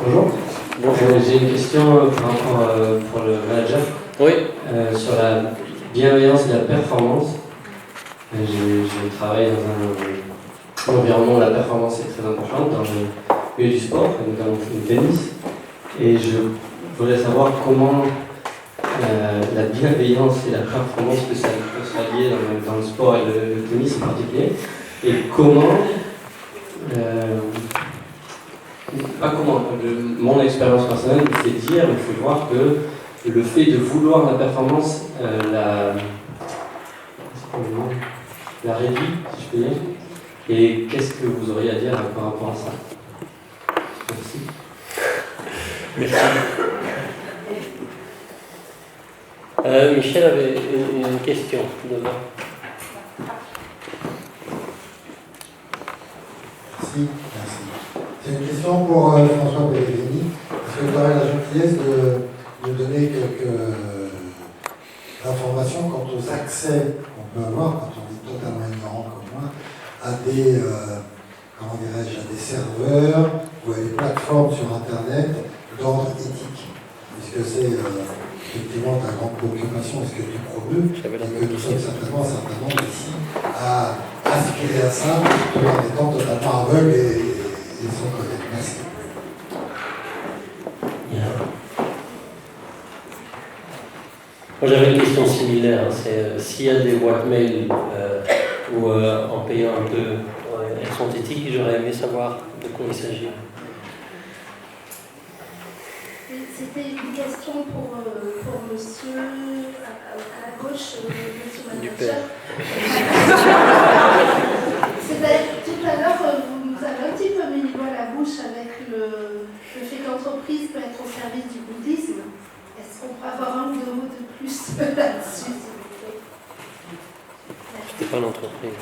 Bonjour. Bonjour. J'ai une question par rapport pour le manager. Oui. Sur la bienveillance et la performance. Je travaille dans un environnement où la performance est très importante, dans le milieu du sport, notamment le tennis. Et je voudrais savoir comment la bienveillance et la performance peut se rallier dans le sport et le tennis en particulier. Et comment, mon expérience personnelle me fait dire, me fait voir que le fait de vouloir la performance la réduit, si je peux dire. Et qu'est-ce que vous auriez à dire par rapport à ça? Merci. Michel avait une question devant. Merci. C'est une question pour François Pellegrini. Est-ce que vous aurez la gentillesse de nous donner quelques informations quant aux accès qu'on peut avoir quand on est totalement ignorant comme moi à des, comment dirais-je, à des serveurs ou à des plateformes sur Internet d'ordre éthique? Puisque c'est effectivement ta grande préoccupation, est-ce que tu promeus, et que nous sommes certainement ici à aspirer à ça tout en étant totalement aveugles et sans connaître. Merci. Moi j'avais une question similaire, c'est s'il y a des boîtes mail où en payant un peu elles sont éthiques, j'aurais aimé savoir de quoi il s'agit. C'était une question pour monsieur à la gauche, monsieur manager. Tout à l'heure, vous nous avez un petit peu mis le doigt à la bouche avec le fait que l'entreprise peut être au service du bouddhisme. Est-ce qu'on peut avoir un ou deux mots de plus là-dessus, s'il vous plaît? C'était pas l'entreprise.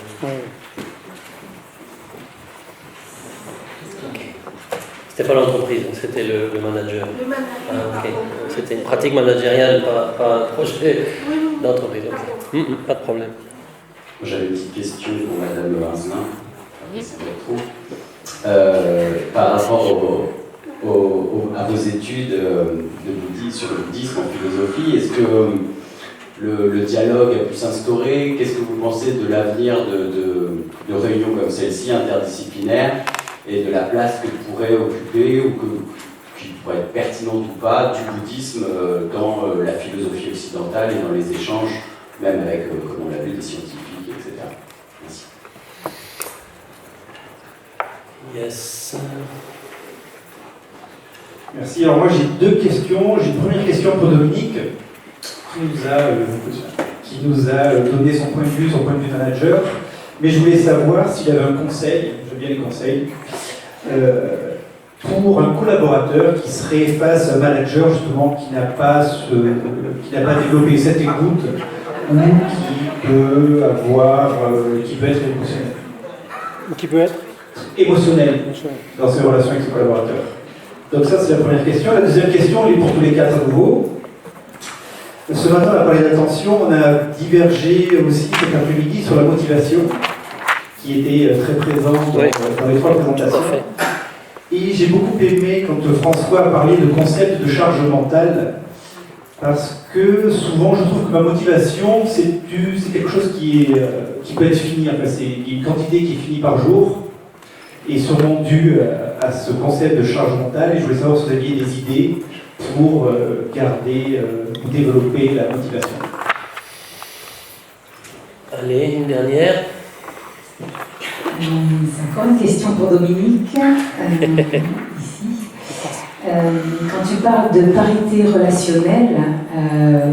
C'était pas l'entreprise, c'était le manager. Le manager. Ah, ok. C'était une pratique managériale, pas un projet d'entreprise. Okay. Pas de problème. J'avais une petite question pour Madame Vincelin, par rapport à vos études sur le bouddhisme en philosophie. Est-ce que le dialogue a pu s'instaurer? Qu'est-ce que vous pensez de l'avenir de réunions comme celle-ci, interdisciplinaires, et de la place que pourrait occuper ou qui pourrait être pertinente ou pas du bouddhisme dans la philosophie occidentale et dans les échanges, même avec, comme on l'a vu, des scientifiques, etc. Merci. Yes. Merci. Alors moi j'ai deux questions. J'ai une première question pour Dominique qui nous a donné son point de vue manager. Mais je voulais savoir s'il avait un conseil, j'aime bien les conseils, pour un collaborateur qui serait face à un manager justement qui n'a pas développé cette écoute ou qui peut être émotionnel. Qui peut être émotionnel dans ses relations avec ses collaborateurs. Donc ça c'est la première question. La deuxième question, elle est pour tous les quatre à nouveau. Ce matin on a parlé d'attention, on a divergé aussi cet après-midi sur la motivation qui était très présente dans les trois présentations. Et j'ai beaucoup aimé quand François a parlé de concept de charge mentale, parce que souvent je trouve que ma motivation c'est quelque chose qui peut être fini, enfin, c'est une quantité qui est finie par jour, et sûrement dû à ce concept de charge mentale, et je voulais savoir si vous aviez des idées pour garder ou développer la motivation. Allez, une dernière. C'est encore une question pour Dominique, ici. Quand tu parles de parité relationnelle,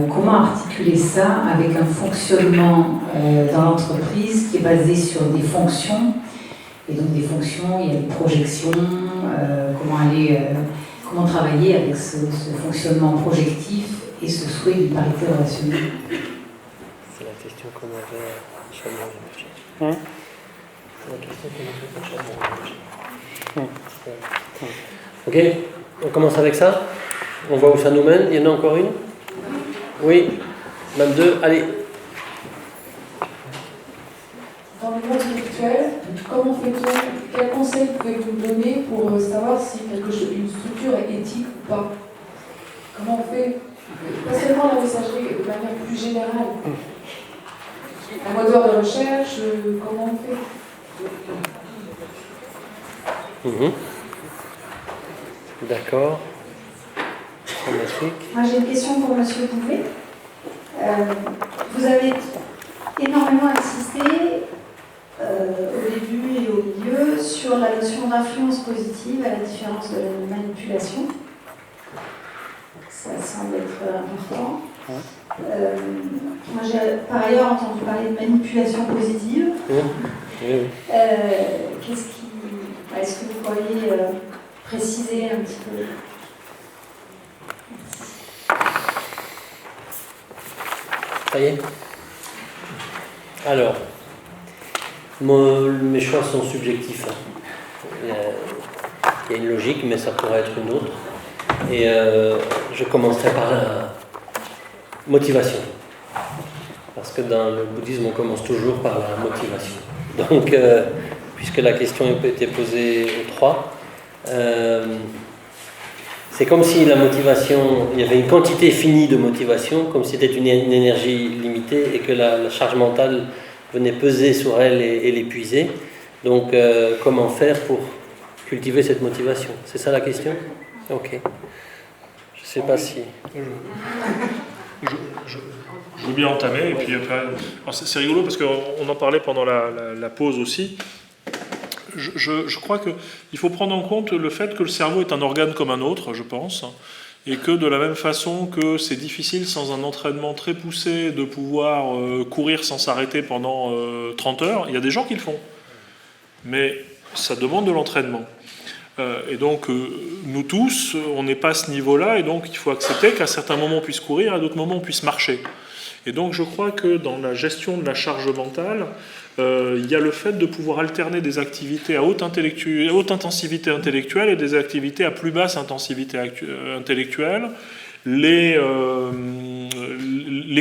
comment articuler ça avec un fonctionnement dans l'entreprise qui est basé sur des fonctions? Et donc des fonctions, il y a des projections, comment travailler avec ce fonctionnement projectif et ce souhait d'une parité relationnelle? C'est la question qu'on avait à Chalon. Ok, on commence avec ça. On voit où ça nous mène. Il y en a encore une? Oui, même deux. Allez. Dans le monde virtuel, comment fait-on quel conseil pouvez-vous me donner pour savoir si une structure est éthique ou pas? Comment on fait? Pas seulement la messagerie, de manière plus générale. Un moteur de recherche, comment on fait? D'accord. Moi j'ai une question pour Monsieur Bouvet. Vous avez énormément insisté au début et au milieu sur la notion d'influence positive à la différence de la manipulation. Ça semble être important. Moi j'ai par ailleurs entendu parler de manipulation positive. Est-ce que vous pourriez préciser un petit peu? Ça y est. Alors, mes choix sont subjectifs. Il y a une logique, mais ça pourrait être une autre. Et je commencerai par la motivation. Parce que dans le bouddhisme, on commence toujours par la motivation. Donc, puisque la question a été posée aux trois, c'est comme si la motivation, il y avait une quantité finie de motivation, comme si c'était une énergie limitée et que la charge mentale venait peser sur elle et l'épuiser. Donc, comment faire pour cultiver cette motivation? C'est ça la question? Ok. Je ne sais pas si... Je veux bien entamer, et puis après... C'est rigolo parce qu'on en parlait pendant la pause aussi. Je crois qu'il faut prendre en compte le fait que le cerveau est un organe comme un autre, je pense, et que de la même façon que c'est difficile sans un entraînement très poussé de pouvoir courir sans s'arrêter pendant 30 heures, il y a des gens qui le font. Mais ça demande de l'entraînement. Et donc, nous tous, on n'est pas à ce niveau-là, et donc il faut accepter qu'à certains moments on puisse courir, à d'autres moments on puisse marcher. Et donc je crois que dans la gestion de la charge mentale, il y a le fait de pouvoir alterner des activités à haute intensivité intellectuelle et des activités à plus basse intensivité intellectuelle, les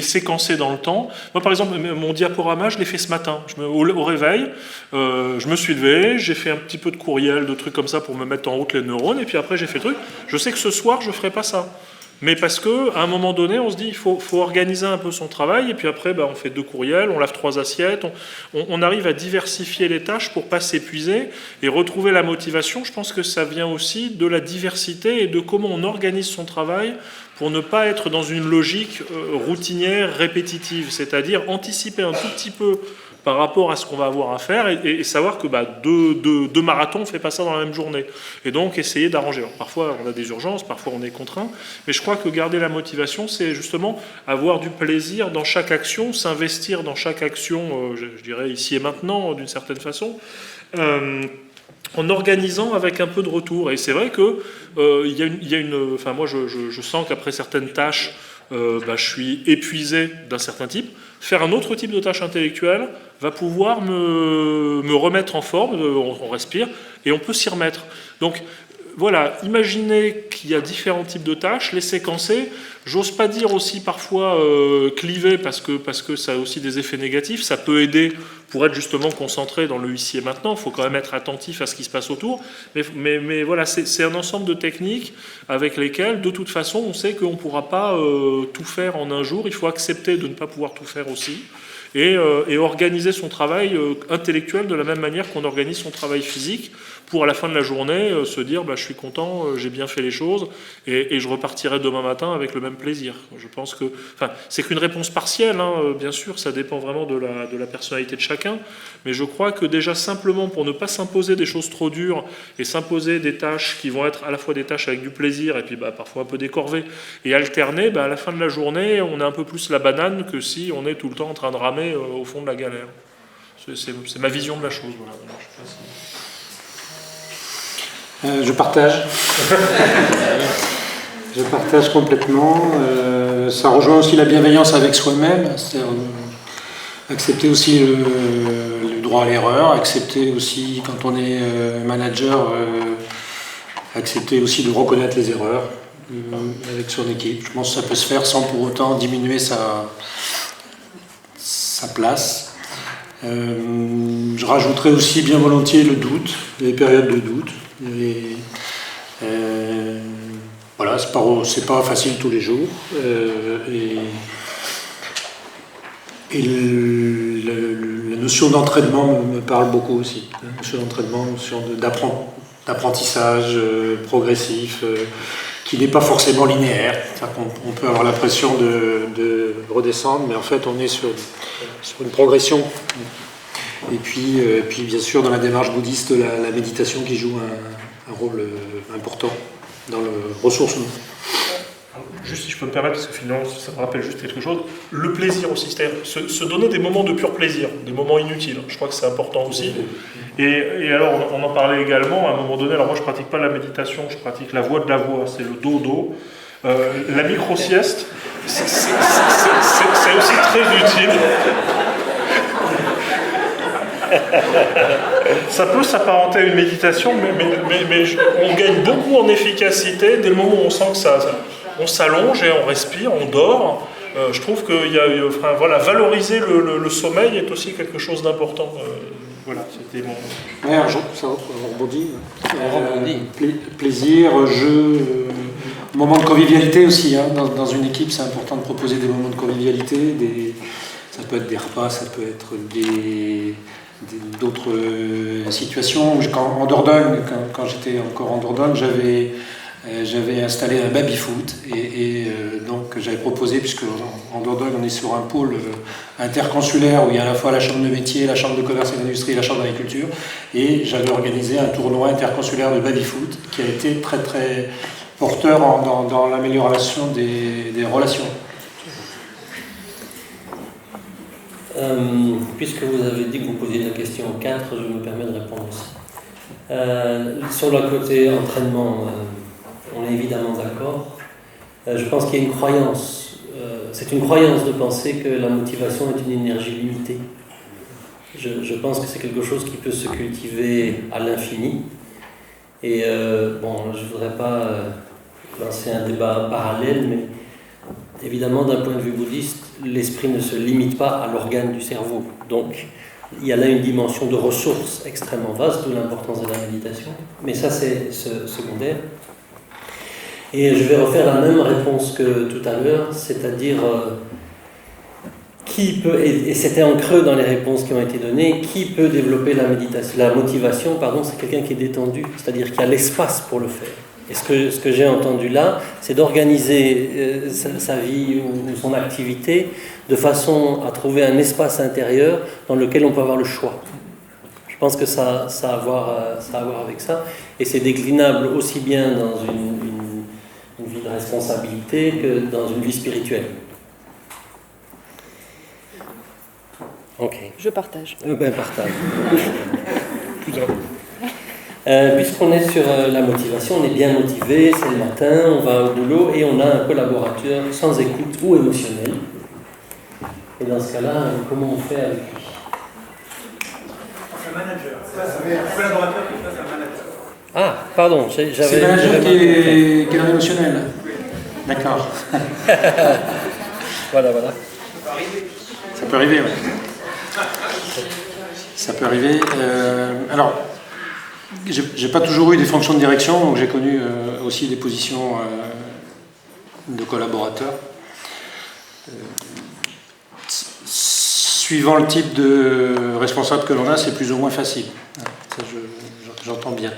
séquencer dans le temps. Moi, par exemple, mon diaporama, je l'ai fait ce matin. Au réveil, je me suis levé, j'ai fait un petit peu de courriel, de trucs comme ça pour me mettre en route les neurones, et puis après j'ai fait le truc. Je sais que ce soir, je ne ferai pas ça. Mais parce qu'à un moment donné, on se dit qu'il faut organiser un peu son travail, et puis après, on fait 2 courriels, on lave 3 assiettes, on arrive à diversifier les tâches pour ne pas s'épuiser et retrouver la motivation. Je pense que ça vient aussi de la diversité et de comment on organise son travail pour ne pas être dans une logique routinière, répétitive, c'est-à-dire anticiper un tout petit peu par rapport à ce qu'on va avoir à faire et savoir que deux marathons, on ne fait pas ça dans la même journée. Et donc essayer d'arranger. Alors, parfois on a des urgences, parfois on est contraint, mais je crois que garder la motivation, c'est justement avoir du plaisir dans chaque action, s'investir dans chaque action, je dirais ici et maintenant, d'une certaine façon, en organisant avec un peu de retour. Et c'est vrai que moi je sens qu'après certaines tâches, je suis épuisé d'un certain type. Faire un autre type de tâche intellectuelle va pouvoir me remettre en forme, on respire, et on peut s'y remettre. Donc voilà, imaginez qu'il y a différents types de tâches, les séquencer. J'ose pas dire aussi parfois cliver parce que ça a aussi des effets négatifs. Ça peut aider pour être justement concentré dans le ici et maintenant. Il faut quand même être attentif à ce qui se passe autour. Mais voilà, c'est un ensemble de techniques avec lesquelles, de toute façon, on sait qu'on ne pourra pas tout faire en un jour. Il faut accepter de ne pas pouvoir tout faire aussi. Et organiser son travail intellectuel de la même manière qu'on organise son travail physique pour à la fin de la journée se dire je suis content, j'ai bien fait les choses et je repartirai demain matin avec le même plaisir. Je pense que c'est qu'une réponse partielle, bien sûr, ça dépend vraiment de la personnalité de chacun, mais je crois que déjà simplement pour ne pas s'imposer des choses trop dures et s'imposer des tâches qui vont être à la fois des tâches avec du plaisir et puis parfois un peu des corvées et alterner, à la fin de la journée on a un peu plus la banane que si on est tout le temps en train de ramer au fond de la galère. C'est ma vision de la chose. Voilà. Je partage. Je partage complètement. Ça rejoint aussi la bienveillance avec soi-même, c'est-à-dire accepter aussi le droit à l'erreur, accepter aussi quand on est manager, accepter aussi de reconnaître les erreurs avec son équipe. Je pense que ça peut se faire sans pour autant diminuer sa place. Je rajouterais aussi bien volontiers le doute, les périodes de doute. Voilà, c'est pas facile tous les jours. La notion d'entraînement me parle beaucoup aussi. La notion d'entraînement, la notion d'apprentissage progressif, qui n'est pas forcément linéaire. On peut avoir l'impression de redescendre, mais en fait on est sur une progression. Et puis bien sûr dans la démarche bouddhiste, la méditation qui joue un rôle important dans le ressourcement. Juste si je peux me permettre, parce que finalement ça me rappelle juste quelque chose, le plaisir aussi, c'est-à-dire se donner des moments de pur plaisir, des moments inutiles, je crois que c'est important aussi. Et alors on en parlait également, à un moment donné, alors moi je pratique pas la méditation, je pratique la voix de la voix, c'est le dodo. La micro-sieste, c'est aussi très utile. Ça peut s'apparenter à une méditation, mais on gagne beaucoup en efficacité dès le moment où on sent que on s'allonge et on respire, on dort. Je trouve que valoriser le sommeil est aussi quelque chose d'important. Voilà, c'était mon... Ça rebondit. Plaisir, jeu, moment de convivialité aussi. Hein. Dans une équipe, c'est important de proposer des moments de convivialité. Ça peut être des repas, ça peut être d'autres situations. En Dordogne, quand j'étais encore en Dordogne, j'avais installé un baby-foot et donc j'avais proposé, puisque en Dordogne on est sur un pôle interconsulaire où il y a à la fois la chambre de métier, la chambre de commerce et d'industrie et la chambre d'agriculture, et j'avais organisé un tournoi interconsulaire de baby-foot qui a été très très porteur dans l'amélioration des relations. Puisque vous avez dit que vous posiez la question 4, je me permets de répondre aussi. Sur le côté entraînement, on est évidemment d'accord. Je pense qu'il y a une croyance. C'est une croyance de penser que la motivation est une énergie limitée. Je pense que c'est quelque chose qui peut se cultiver à l'infini. Et je ne voudrais pas lancer un débat parallèle, mais évidemment, d'un point de vue bouddhiste, l'esprit ne se limite pas à l'organe du cerveau. Donc, il y a là une dimension de ressources extrêmement vaste, d'où l'importance de la méditation. Mais ça, c'est secondaire. Et je vais refaire la même réponse que tout à l'heure, c'est-à-dire qui peut, et c'était en creux dans les réponses qui ont été données, qui peut développer la motivation, c'est quelqu'un qui est détendu, c'est-à-dire qui a l'espace pour le faire. Et ce que j'ai entendu là, c'est d'organiser sa vie ou son activité de façon à trouver un espace intérieur dans lequel on peut avoir le choix. Je pense que ça a à voir avec ça. Et c'est déclinable aussi bien dans une vie de responsabilité que dans une vie spirituelle. Ok. Je partage. Partage. Puisqu'on est sur la motivation, on est bien motivé, c'est le matin, on va au boulot et on a un collaborateur sans écoute ou émotionnel. Et dans ce cas-là, comment on fait avec lui? Un manager. Un collaborateur qui fasse un manager. Ah, pardon, j'avais... C'est le manager qui est dans l'émotionnel. D'accord. Voilà. Ça peut arriver, oui. Ça peut arriver. Alors, j'ai pas toujours eu des fonctions de direction, donc j'ai connu aussi des positions de collaborateurs. Suivant le type de responsable que l'on a, c'est plus ou moins facile. Ça, j'entends bien.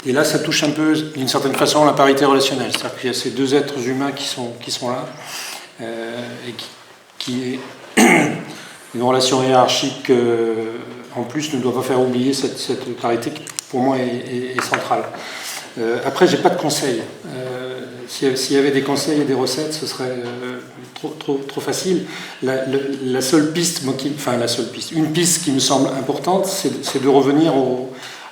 Et là, ça touche un peu, d'une certaine façon, la parité relationnelle. C'est-à-dire qu'il y a ces deux êtres humains qui sont là, et qui est une relation hiérarchique, en plus, ne doit pas faire oublier cette parité qui, pour moi, est centrale. Après, j'ai pas de conseils. S'il y avait des conseils et des recettes, ce serait trop facile. La seule piste, une piste qui me semble importante, c'est de revenir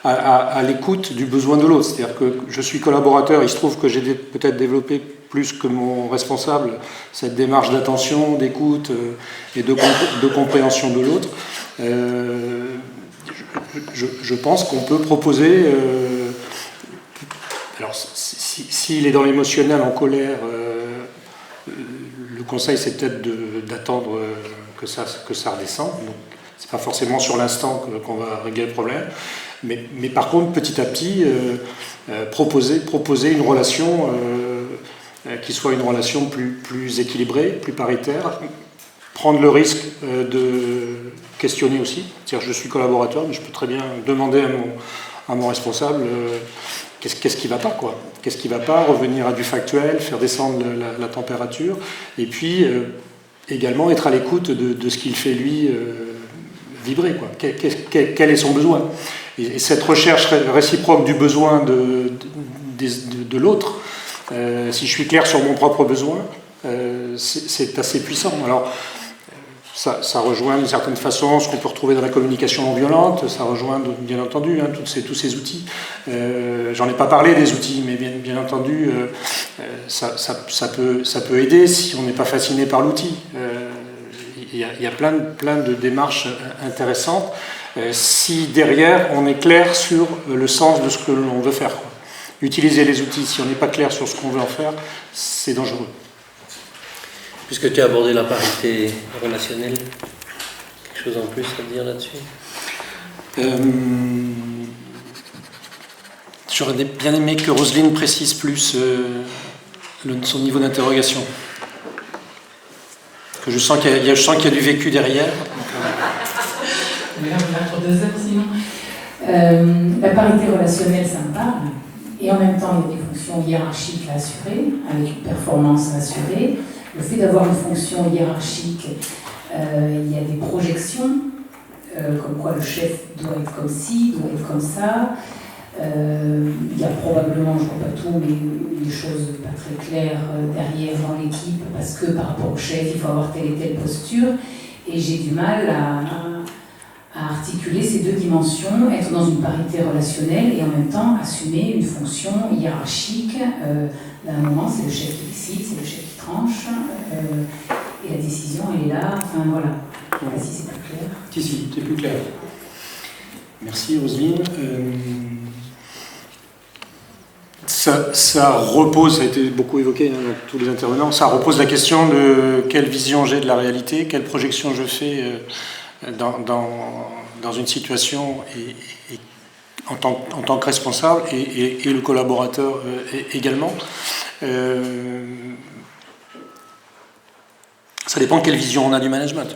à l'écoute du besoin de l'autre. C'est-à-dire que je suis collaborateur, il se trouve que j'ai peut-être développé plus que mon responsable cette démarche d'attention, d'écoute et de compréhension de l'autre. Je pense qu'on peut proposer... alors, s'il est dans l'émotionnel, en colère, le conseil, c'est peut-être d'attendre que ça redescende. Donc, c'est pas forcément sur l'instant qu'on va régler le problème. Mais par contre, petit à petit, proposer une relation qui soit une relation plus équilibrée, plus paritaire, prendre le risque de questionner aussi. C'est-à-dire, je suis collaborateur, mais je peux très bien demander à mon responsable qu'est-ce qui ne va pas, quoi. Qu'est-ce qui ne va pas, revenir à du factuel, faire descendre la température, et puis également être à l'écoute de ce qu'il fait lui vibrer, quoi. Quel est son besoin. Et cette recherche réciproque du besoin de l'autre, si je suis clair sur mon propre besoin, c'est assez puissant. Alors, ça rejoint d'une certaine façon ce qu'on peut retrouver dans la communication non violente, ça rejoint bien entendu tous ces outils. J'en ai pas parlé des outils, mais bien entendu, ça peut aider si on n'est pas fasciné par l'outil. Il y a plein de démarches intéressantes si derrière on est clair sur le sens de ce que l'on veut faire, quoi. Utiliser les outils, si on n'est pas clair sur ce qu'on veut en faire, c'est dangereux. Puisque tu as abordé la parité relationnelle, quelque chose en plus à dire là-dessus? J'aurais bien aimé que Roselyne précise plus son niveau d'interrogation. Que je sens qu'il y a du vécu derrière. On va pour 2 heures sinon. La parité relationnelle, ça me parle. Et en même temps, il y a des fonctions hiérarchiques à assurer, avec une performance à assurer. Le fait d'avoir une fonction hiérarchique, il y a des projections, comme quoi le chef doit être comme ci, doit être comme ça. Il y a probablement, je ne vois pas tout, mais des choses pas très claires derrière dans l'équipe, parce que par rapport au chef, il faut avoir telle et telle posture. Et j'ai du mal à articuler ces 2 dimensions, être dans une parité relationnelle et en même temps assumer une fonction hiérarchique. À un moment, c'est le chef qui décide, c'est le chef qui tranche, et la décision, elle est là. Enfin voilà, je ne sais pas si c'est plus clair. Si, c'est plus clair. Merci Roselyne. Ça repose, ça a été beaucoup évoqué dans tous les intervenants, ça repose la question de quelle vision j'ai de la réalité, quelle projection je fais dans une situation et en tant que responsable et le collaborateur également. Ça dépend de quelle vision on a du management.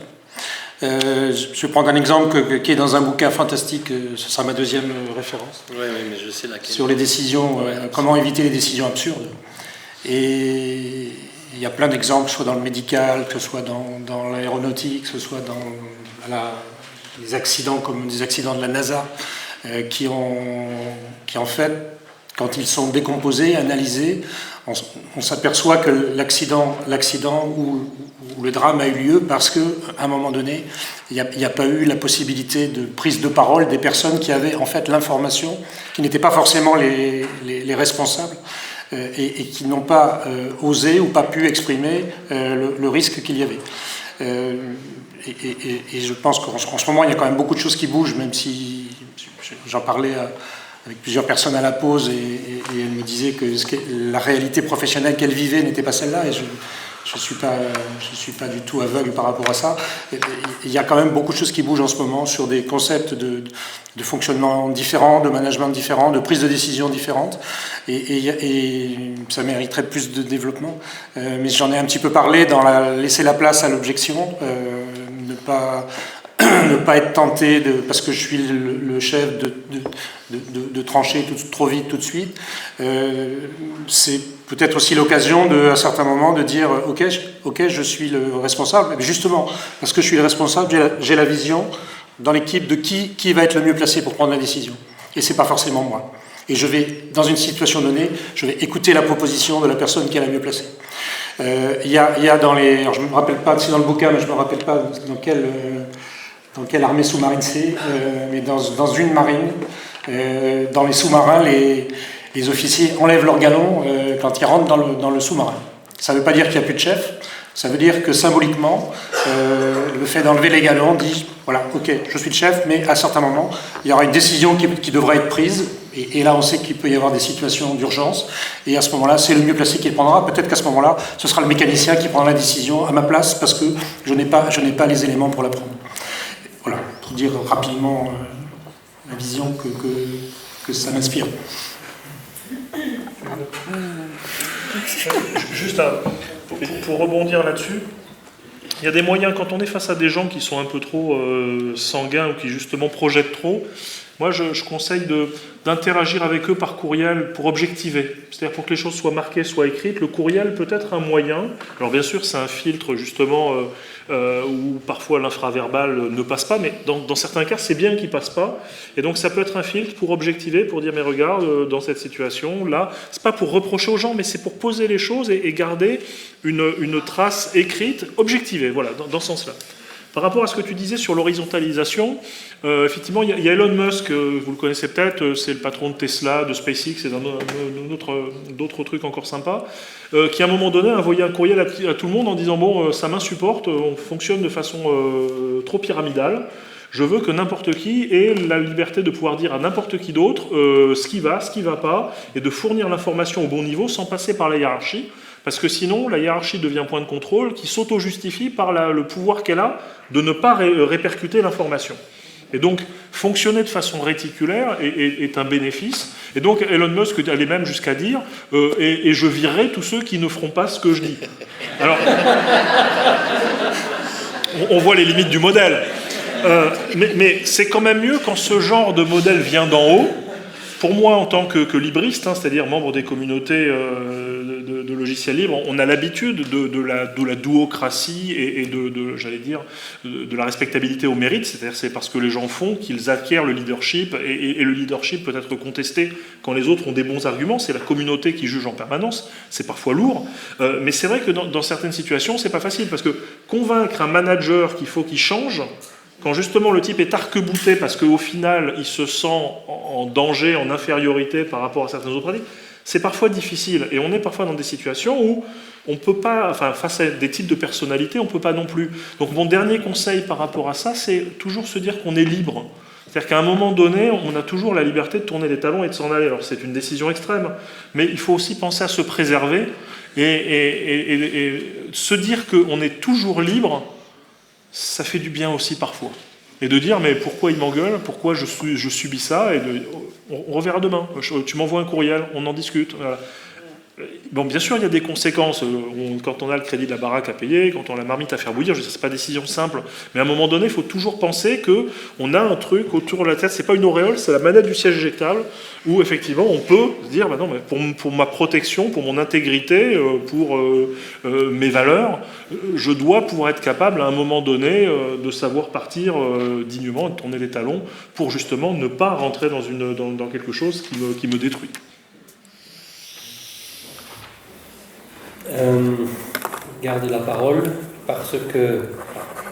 Je vais prendre un exemple qui est dans un bouquin fantastique, ce sera ma 2e référence. Oui, mais je sais laquelle. Sur les décisions, comment éviter les décisions absurdes. Et il y a plein d'exemples, que ce soit dans le médical, que ce soit dans l'aéronautique, que ce soit dans les accidents comme des accidents de la NASA, qui en fait, quand ils sont décomposés, analysés, on s'aperçoit que l'accident ou le drame a eu lieu parce qu'à un moment donné, il n'y a pas eu la possibilité de prise de parole des personnes qui avaient en fait l'information, qui n'étaient pas forcément les responsables et qui n'ont pas osé ou pas pu exprimer le risque qu'il y avait. Et je pense qu'en ce moment, il y a quand même beaucoup de choses qui bougent, même si j'en parlais avec plusieurs personnes à la pause et elle me disait que la réalité professionnelle qu'elle vivait n'était pas celle-là, et je ne suis pas du tout aveugle par rapport à ça. Il y a quand même beaucoup de choses qui bougent en ce moment sur des concepts de fonctionnement différents, de management différents, de prise de décision différentes, et ça mériterait plus de développement. Mais j'en ai un petit peu parlé dans laisser la place à l'objection, ne pas être tenté, parce que je suis le chef, de trancher trop vite, tout de suite. C'est peut-être aussi l'occasion, à un certain moment, de dire ok, je suis le responsable. Mais justement, parce que je suis le responsable, j'ai la vision dans l'équipe de qui va être le mieux placé pour prendre la décision. Et c'est pas forcément moi. Et je vais, dans une situation donnée, je vais écouter la proposition de la personne qui est la mieux placée. Il y a alors je ne me rappelle pas, c'est dans le bouquin, mais je ne me rappelle pas dans quelle armée sous-marine c'est, mais dans une marine, dans les sous-marins, les officiers enlèvent leur galon quand ils rentrent dans le sous-marin. Ça ne veut pas dire qu'il n'y a plus de chef, ça veut dire que symboliquement, le fait d'enlever les galons dit, voilà, ok, je suis le chef, mais à certains moments, il y aura une décision qui devra être prise, Et là, on sait qu'il peut y avoir des situations d'urgence, et à ce moment-là, c'est le mieux placé qui le prendra. Peut-être qu'à ce moment-là, ce sera le mécanicien qui prendra la décision à ma place, parce que je n'ai pas les éléments pour la prendre. Voilà, pour dire rapidement la vision que ça m'inspire. Juste pour rebondir là-dessus, il y a des moyens, quand on est face à des gens qui sont un peu trop sanguins ou qui justement projettent trop, moi je conseille d'interagir avec eux par courriel pour objectiver, c'est-à-dire pour que les choses soient marquées, soient écrites. Le courriel peut être un moyen, alors bien sûr c'est un filtre justement où parfois l'infraverbal ne passe pas, mais dans certains cas c'est bien qu'il ne passe pas, et donc ça peut être un filtre pour objectiver, pour dire mais regarde, dans cette situation là, c'est pas pour reprocher aux gens, mais c'est pour poser les choses et garder une trace écrite, objectivée, voilà, dans ce sens-là. Par rapport à ce que tu disais sur l'horizontalisation, effectivement, il y a Elon Musk, vous le connaissez peut-être, c'est le patron de Tesla, de SpaceX et d'autres trucs encore sympas, qui à un moment donné a envoyé un courriel à tout le monde en disant « Bon, ça m'insupporte, on fonctionne de façon trop pyramidale, je veux que n'importe qui ait la liberté de pouvoir dire à n'importe qui d'autre ce qui va pas, et de fournir l'information au bon niveau sans passer par la hiérarchie. » Parce que sinon, la hiérarchie devient point de contrôle qui s'auto-justifie par le pouvoir qu'elle a de ne pas répercuter l'information. Et donc, fonctionner de façon réticulaire est un bénéfice. Et donc, Elon Musk allait même jusqu'à dire et je virerai tous ceux qui ne feront pas ce que je dis. Alors, on voit les limites du modèle. Mais c'est quand même mieux quand ce genre de modèle vient d'en haut. Pour moi, en tant que libriste, c'est-à-dire membre des communautés de logiciels libres, on a l'habitude de la duocratie et j'allais dire, de la respectabilité au mérite, c'est-à-dire c'est parce que les gens font qu'ils acquièrent le leadership, et le leadership peut être contesté quand les autres ont des bons arguments, c'est la communauté qui juge en permanence, c'est parfois lourd, mais c'est vrai que dans certaines situations, c'est pas facile, parce que convaincre un manager qu'il faut qu'il change, quand justement le type est arc-bouté parce qu'au final il se sent en danger, en infériorité par rapport à certaines autres pratiques, c'est parfois difficile. Et on est parfois dans des situations où on ne peut pas, enfin face à des types de personnalités, on ne peut pas non plus. Donc mon dernier conseil par rapport à ça, c'est toujours se dire qu'on est libre. C'est-à-dire qu'à un moment donné, on a toujours la liberté de tourner les talons et de s'en aller. Alors c'est une décision extrême, mais il faut aussi penser à se préserver et se dire qu'on est toujours libre. Ça fait du bien aussi parfois. Et de dire, mais pourquoi il m'engueule, pourquoi je subis ça, et on reverra demain. Tu m'envoies un courriel, on en discute. Voilà. Bon, bien sûr, il y a des conséquences. Quand on a le crédit de la baraque à payer, quand on a la marmite à faire bouillir, c'est pas une décision simple. Mais à un moment donné, il faut toujours penser qu'on a un truc autour de la tête. C'est pas une auréole, c'est la manette du siège éjectable, où effectivement, on peut se dire, bah non, mais pour ma protection, pour mon intégrité, pour mes valeurs, je dois pouvoir être capable, à un moment donné, de savoir partir dignement, de tourner les talons, pour justement ne pas rentrer dans quelque chose qui me détruit. Garde la parole parce que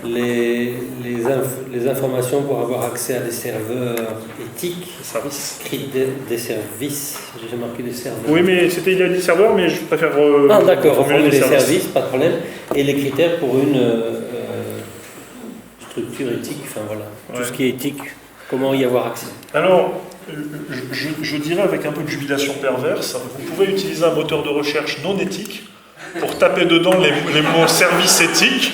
les informations pour avoir accès à des serveurs éthiques, des services, j'ai marqué des serveurs. Oui, mais il y a des serveurs, mais je préfère. D'accord, reformuler des services, pas de problème. Et les critères pour une structure éthique, enfin voilà, tout ce qui est éthique, comment y avoir accès? Alors, je dirais avec un peu de jubilation perverse, vous pouvez utiliser un moteur de recherche non éthique pour taper dedans les mots service éthique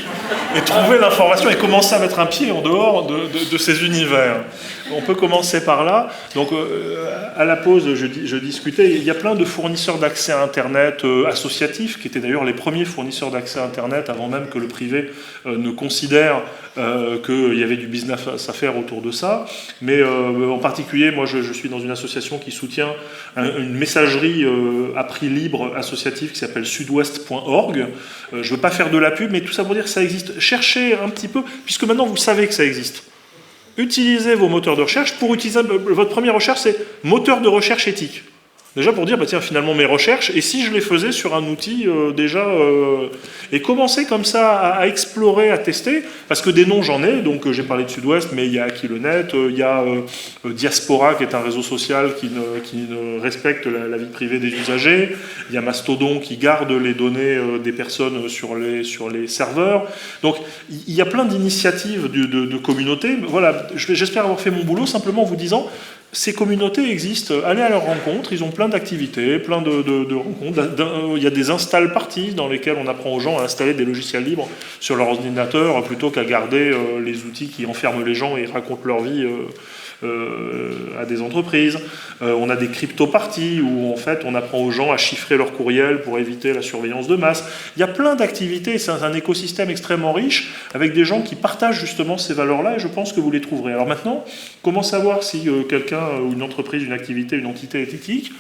et trouver l'information et commencer à mettre un pied en dehors de ces univers. On peut commencer par là. Donc, à la pause, je discutais, il y a plein de fournisseurs d'accès à Internet associatifs, qui étaient d'ailleurs les premiers fournisseurs d'accès à Internet, avant même que le privé ne considère qu'il y avait du business à faire autour de ça. Mais en particulier, moi, je suis dans une association qui soutient une messagerie à prix libre associative qui s'appelle sudouest.org. Je ne veux pas faire de la pub, mais tout ça pour dire que ça existe. Cherchez un petit peu, puisque maintenant vous savez que ça existe. Utilisez vos moteurs de recherche. Pour utiliser votre première recherche, c'est moteur de recherche éthique. Déjà pour dire, bah tiens, finalement mes recherches, et si je les faisais sur un outil et commencer comme ça à explorer, à tester, parce que des noms j'en ai, donc j'ai parlé de Sud-Ouest, mais il y a Kilonet, il y a Diaspora qui est un réseau social qui ne respecte la vie privée des usagers, il y a Mastodon qui garde les données des personnes sur les serveurs, donc il y a plein d'initiatives de communautés. Voilà, j'espère avoir fait mon boulot simplement en vous disant, ces communautés existent, allez à leur rencontre, ils ont plein d'activités, plein de rencontres. Il y a des install parties dans lesquelles on apprend aux gens à installer des logiciels libres sur leur ordinateur plutôt qu'à garder les outils qui enferment les gens et racontent leur vie à des entreprises. On a des crypto-parties où en fait on apprend aux gens à chiffrer leur courriel pour éviter la surveillance de masse. Il y a plein d'activités, c'est un écosystème extrêmement riche avec des gens qui partagent justement ces valeurs-là et je pense que vous les trouverez. Alors maintenant, comment savoir si quelqu'un ou une entreprise, une activité, une entité est éthique?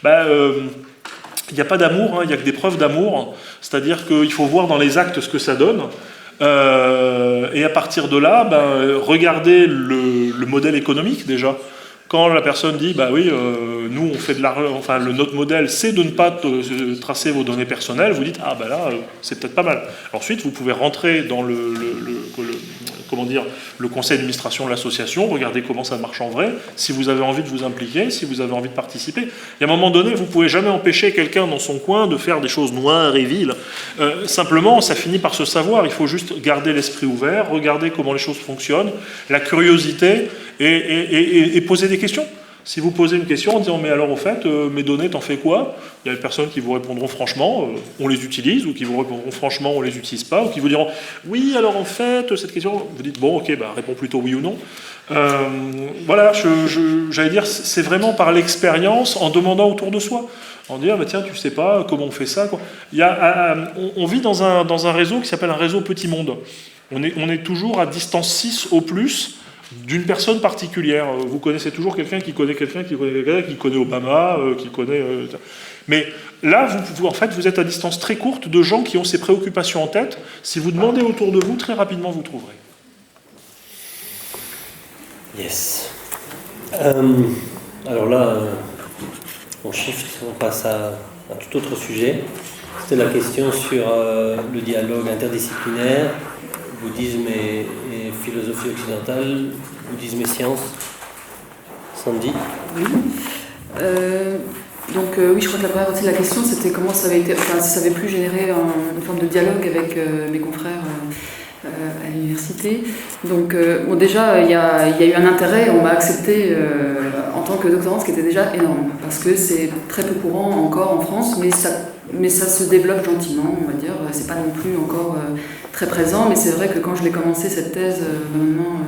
Il n'y a pas d'amour, il n'y a que des preuves d'amour, c'est-à-dire qu'il faut voir dans les actes ce que ça donne. Et à partir de là, regardez le modèle économique déjà. Quand la personne dit, nous on fait de l'argent, enfin notre modèle c'est de ne pas tracer vos données personnelles, vous dites, là c'est peut-être pas mal. Ensuite vous pouvez rentrer dans le conseil d'administration de l'association, regarder comment ça marche en vrai, si vous avez envie de vous impliquer, si vous avez envie de participer. Et à un moment donné, vous ne pouvez jamais empêcher quelqu'un dans son coin de faire des choses noires et viles. Simplement, ça finit par se savoir, il faut juste garder l'esprit ouvert, regarder comment les choses fonctionnent, la curiosité et poser des questions. Si vous posez une question en disant « mais alors au fait, mes données, t'en fais quoi ?» Il y a des personnes qui vous répondront franchement « on les utilise » ou qui vous répondront franchement « on les utilise pas » ou qui vous diront « oui, alors en fait, cette question… » Vous dites « bon, ok, réponds plutôt oui ou non. » Voilà, j'allais dire, c'est vraiment par l'expérience, en demandant autour de soi. En disant « tiens, tu sais pas comment on fait ça ?» On vit dans un réseau qui s'appelle un réseau Petit Monde. On est toujours à distance 6 au plus d'une personne particulière. Vous connaissez toujours quelqu'un qui connaît quelqu'un qui connaît quelqu'un qui connaît Obama, qui connaît... Mais là, vous êtes à distance très courte de gens qui ont ces préoccupations en tête. Si vous demandez autour de vous, très rapidement, vous trouverez. Yes. Alors là, on shift, on passe à un tout autre sujet. C'était la question sur le dialogue interdisciplinaire, bouddhisme et philosophie occidentale, bouddhisme et sciences. Sandy? Oui. Oui, je crois que la première partie de la question, c'était comment ça avait été, si ça avait pu générer une forme de dialogue avec mes confrères à l'université. Donc, déjà, il y a eu un intérêt, on m'a accepté en tant que doctorante, ce qui était déjà énorme, parce que c'est très peu courant encore en France, mais ça se développe gentiment, on va dire. C'est pas non plus encore très présent, mais c'est vrai que quand je l'ai commencé, cette thèse, maintenant,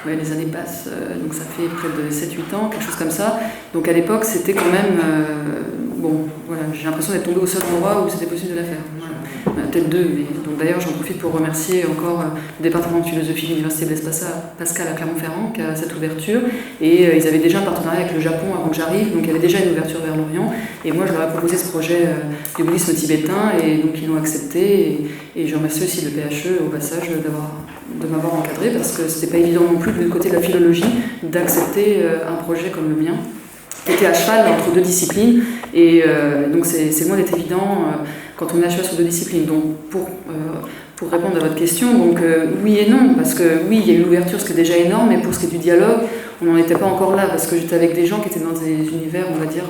les années passent, donc ça fait près de 7-8 ans, quelque chose comme ça. Donc à l'époque, c'était quand même... j'ai l'impression d'être tombée au seul endroit où c'était possible de la faire. Voilà. Peut-être deux, mais... Donc d'ailleurs, j'en profite pour remercier encore le département de philosophie de l'Université Blaise Pascal à Clermont-Ferrand, qui a cette ouverture. Et ils avaient déjà un partenariat avec le Japon avant que j'arrive, donc il y avait déjà une ouverture vers l'Orient. Et moi, je leur ai proposé ce projet du bouddhisme tibétain, et donc ils l'ont accepté. Et je remercie aussi le PHE, au passage, de m'avoir encadré, parce que c'était pas évident non plus, du côté de la philologie, d'accepter un projet comme le mien, qui était à cheval entre deux disciplines. Et donc c'est loin d'être évident quand on est à cheval sur deux disciplines. Donc pour répondre à votre question, donc oui et non, parce que oui, il y a eu l'ouverture, ce qui est déjà énorme, mais pour ce qui est du dialogue, on n'en était pas encore là, parce que j'étais avec des gens qui étaient dans des univers, on va dire,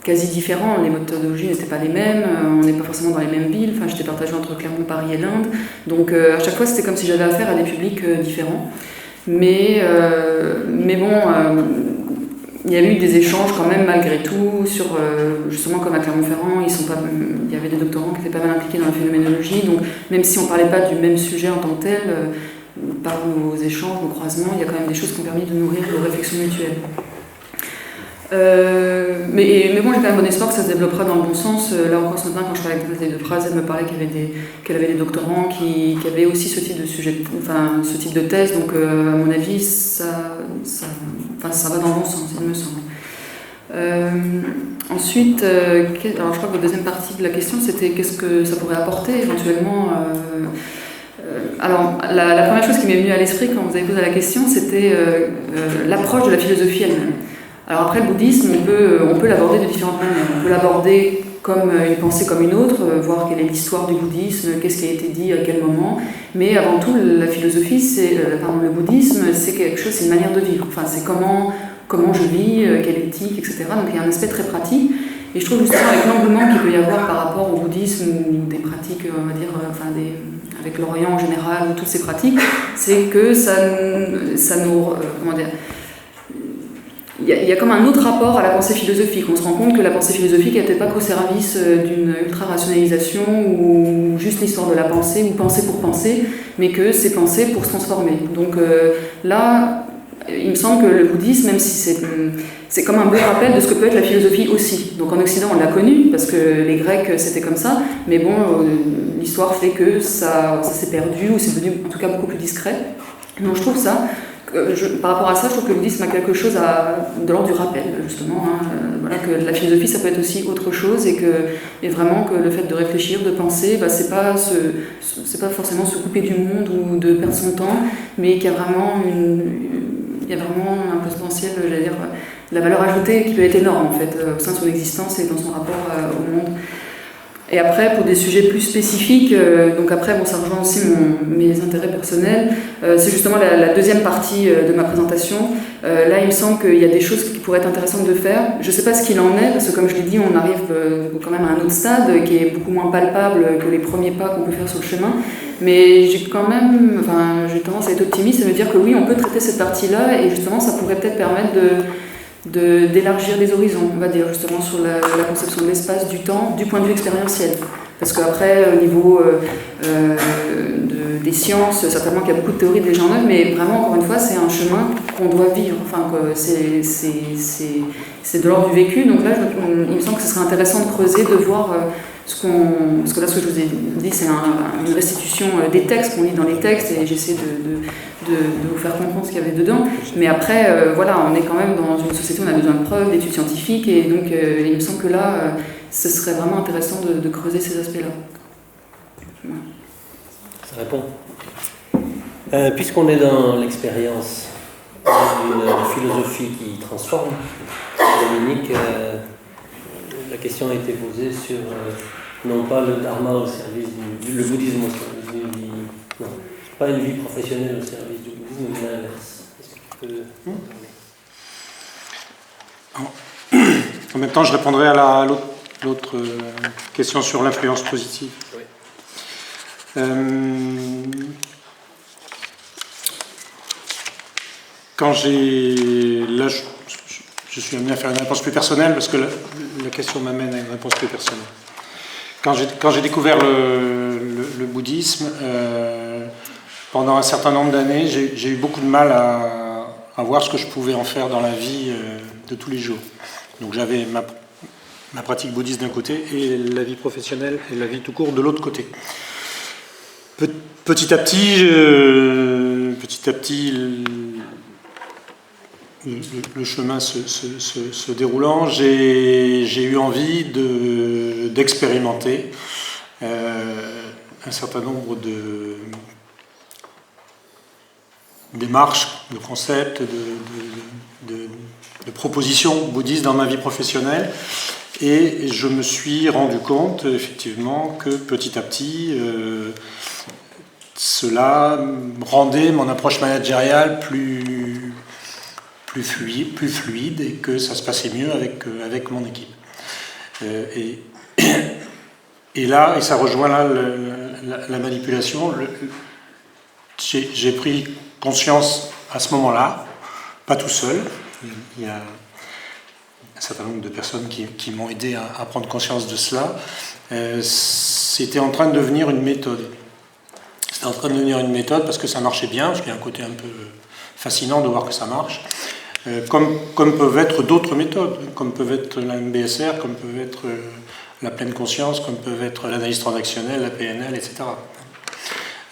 quasi différents. Les méthodologies n'étaient pas les mêmes, on n'est pas forcément dans les mêmes villes, enfin j'étais partagée entre Clermont, Paris et l'Inde, donc à chaque fois c'était comme si j'avais affaire à des publics différents. Mais bon, il y a eu des échanges quand même malgré tout sur, justement comme à Clermont-Ferrand, il y avait des doctorants qui étaient pas mal impliqués dans la phénoménologie, donc même si on ne parlait pas du même sujet en tant que tel, par nos échanges, nos croisements, il y a quand même des choses qui ont permis de nourrir nos réflexions mutuelles. Mais bon, j'ai quand même bon espoir que ça se développera dans le bon sens. Là encore ce matin, quand je parlais avec Nathalie de Praz, elle me parlait qu'elle avait des doctorants qui avaient aussi ce type de sujet, enfin ce type de thèse. Donc à mon avis, ça va dans le bon sens, il me semble. Ensuite, alors je crois que la deuxième partie de la question, c'était qu'est-ce que ça pourrait apporter éventuellement. Alors la première chose qui m'est venue à l'esprit quand vous avez posé la question, c'était l'approche de la philosophie elle-même. Alors après, le bouddhisme, on peut l'aborder de différentes manières. On peut l'aborder comme une pensée comme une autre, voir quelle est l'histoire du bouddhisme, qu'est-ce qui a été dit à quel moment. Mais avant tout, la philosophie, le bouddhisme, c'est quelque chose, c'est une manière de vivre. Enfin, c'est comment je vis, quelle éthique, etc. Donc il y a un aspect très pratique. Et je trouve justement avec l'engouement qu'il peut y avoir par rapport au bouddhisme ou des pratiques, on va dire, avec l'Orient en général, ou toutes ces pratiques, c'est que ça nous... comment dire, y a comme un autre rapport à la pensée philosophique. On se rend compte que la pensée philosophique n'était pas qu'au service d'une ultra-rationalisation ou juste l'histoire de la pensée ou penser pour penser, mais que c'est penser pour se transformer. Donc là, il me semble que le bouddhisme, même si c'est comme un beau rappel de ce que peut être la philosophie aussi. Donc en Occident, on l'a connu, parce que les Grecs, c'était comme ça, mais bon, l'histoire fait que ça s'est perdu, ou c'est devenu en tout cas beaucoup plus discret. Donc je trouve ça, par rapport à ça, je trouve que le bouddhisme a quelque chose de l'ordre du rappel, justement. Voilà, que la philosophie, ça peut être aussi autre chose, et vraiment que le fait de réfléchir, de penser, c'est pas forcément se couper du monde ou de perdre son temps, mais qu'il y a vraiment un potentiel, j'allais dire, la valeur ajoutée qui peut être énorme en fait, au sein de son existence et dans son rapport au monde. Et après, pour des sujets plus spécifiques, donc après, bon, ça rejoint aussi mes intérêts personnels, c'est justement la deuxième partie de ma présentation. Là, il me semble qu'il y a des choses qui pourraient être intéressantes de faire. Je ne sais pas ce qu'il en est, parce que comme je l'ai dit, on arrive quand même à un autre stade qui est beaucoup moins palpable que les premiers pas qu'on peut faire sur le chemin. Mais j'ai tendance à être optimiste et me dire que oui, on peut traiter cette partie-là, et justement, ça pourrait peut-être permettre d'élargir les horizons, on va dire, justement, sur la conception de l'espace, du temps, du point de vue expérientiel. Parce qu'après, au niveau des sciences, certainement qu'il y a beaucoup de théories déjà en œuvre, mais vraiment, encore une fois, c'est un chemin qu'on doit vivre. Enfin, c'est de l'ordre du vécu. Donc là, il me semble que ce serait intéressant de creuser, de voir parce que là, ce que je vous ai dit, c'est une restitution des textes qu'on lit dans les textes, et j'essaie de vous faire comprendre ce qu'il y avait dedans. Mais après, voilà, on est quand même dans une société où on a besoin de preuves, d'études scientifiques, et donc il me semble que là, ce serait vraiment intéressant de creuser ces aspects-là. Ouais. Ça répond. Puisqu'on est dans l'expérience d'une philosophie qui transforme, Dominique, la question a été posée sur non pas le dharma au service le bouddhisme au service du... Non, pas une vie professionnelle au service du bouddhisme, mais l'inverse. Est-ce que tu peux parler ? En même temps, je répondrai à l'autre question sur l'influence positive. Oui. Quand là, je suis amené à faire une réponse plus personnelle parce que la question m'amène à une réponse plus personnelle. Quand j'ai découvert le bouddhisme, pendant un certain nombre d'années, j'ai eu beaucoup de mal à voir ce que je pouvais en faire dans la vie de tous les jours. Donc j'avais ma pratique bouddhiste d'un côté et la vie professionnelle et la vie tout court de l'autre côté. Petit à petit, le chemin se déroulant, j'ai eu envie d'expérimenter un certain nombre de démarches, de concepts, de propositions bouddhistes dans ma vie professionnelle, et je me suis rendu compte effectivement que petit à petit cela rendait mon approche managériale plus fluide, et que ça se passait mieux avec mon équipe. Et là, et ça rejoint là la manipulation, j'ai pris conscience à ce moment-là, pas tout seul, il y a un certain nombre de personnes qui m'ont aidé à prendre conscience de cela. C'était en train de devenir une méthode. C'était en train de devenir une méthode parce que ça marchait bien, parce qu'il y a un côté un peu fascinant de voir que ça marche. Comme peuvent être d'autres méthodes, comme peuvent être la MBSR, comme peuvent être la pleine conscience, comme peuvent être l'analyse transactionnelle, la PNL, etc.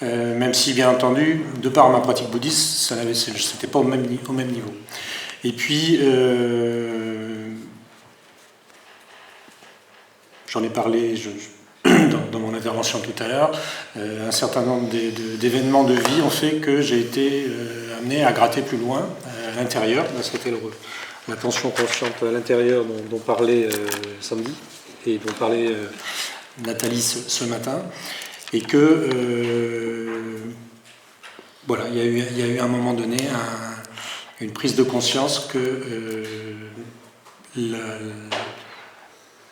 Même si, bien entendu, de par ma pratique bouddhiste, ce n'était pas au même niveau. Et puis, j'en ai parlé dans mon intervention tout à l'heure, un certain nombre d'événements de vie ont fait que j'ai été amené à gratter plus loin, à l'intérieur. C'était l'attention consciente à l'intérieur dont parlait Sandy et dont parlait Nathalie ce matin. Et que, voilà, il y a eu à un moment donné une prise de conscience que